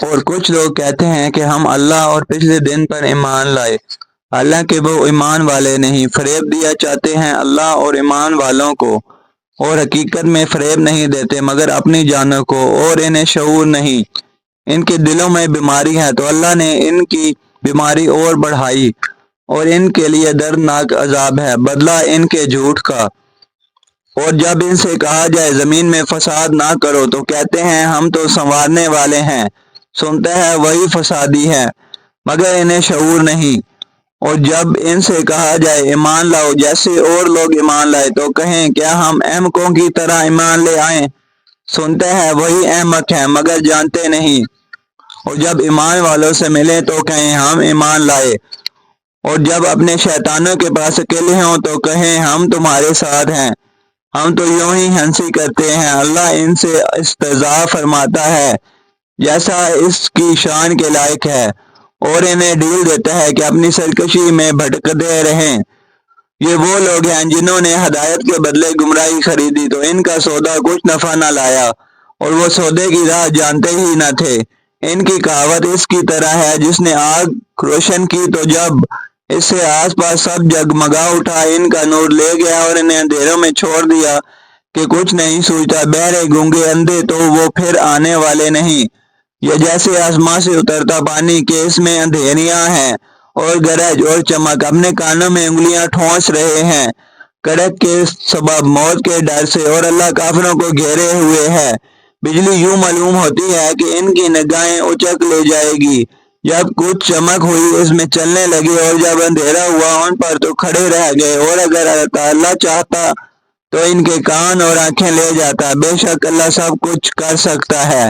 اور کچھ لوگ کہتے ہیں کہ ہم اللہ اور پچھلے دن پر ایمان لائے، حالانکہ وہ ایمان والے نہیں، فریب دیا چاہتے ہیں اللہ اور ایمان والوں کو، اور حقیقت میں فریب نہیں دیتے مگر اپنی جانوں کو، اور انہیں شعور نہیں۔ ان کے دلوں میں بیماری ہے تو اللہ نے ان کی بیماری اور بڑھائی، اور ان کے لیے دردناک عذاب ہے، بدلہ ان کے جھوٹ کا۔ اور جب ان سے کہا جائے زمین میں فساد نہ کرو تو کہتے ہیں ہم تو سنوارنے والے ہیں، سنتا ہے وہی فسادی ہے، مگر انہیں شعور نہیں۔ اور جب ان سے کہا جائے ایمان لاؤ جیسے اور لوگ ایمان لائے تو کہیں کیا ہم احمقوں کی طرح ایمان لے آئیں، سنتا ہے وہی احمق ہیں مگر جانتے نہیں۔ اور جب ایمان والوں سے ملیں تو کہیں ہم ایمان لائے، اور جب اپنے شیطانوں کے پاس اکیلے ہوں تو کہیں ہم تمہارے ساتھ ہیں، ہم تو یوں ہی ہنسی کرتے ہیں۔ اللہ ان سے استہزاء فرماتا ہے جیسا اس کی شان کے لائق ہے، اور انہیں ڈھیل دیتا ہے کہ اپنی سرکشی میں بھٹکتے رہیں۔ یہ وہ لوگ ہیں جنہوں نے ہدایت کے بدلے گمراہی خریدی تو ان کا سودا کچھ نفع نہ لایا، اور وہ سودے کی راہ جانتے ہی نہ تھے۔ ان کی کہاوت اس کی طرح ہے جس نے آگ روشن کی تو جب اس سے آس پاس سب جگمگا اٹھا، ان کا نور لے گیا اور انہیں اندھیروں میں چھوڑ دیا کہ کچھ نہیں سوچتا۔ بہرے گونگے اندھے تو وہ پھر آنے والے نہیں۔ یہ جیسے آسمان سے اترتا پانی کہ اس میں اندھیریاں ہیں، اور گرج اور چمک، اپنے کانوں میں انگلیاں ٹھونس رہے ہیں کڑک کے سبب موت کے ڈر سے، اور اللہ کافروں کو گھیرے ہوئے ہے۔ بجلی یوں معلوم ہوتی ہے کہ ان کی نگاہیں اچک لے جائے گی۔ جب کچھ چمک ہوئی اس میں چلنے لگے، اور جب اندھیرا ہوا ان پر تو کھڑے رہ گئے۔ اور اگر اللہ چاہتا تو ان کے کان اور آنکھیں لے جاتا، بے شک اللہ سب کچھ کر سکتا ہے۔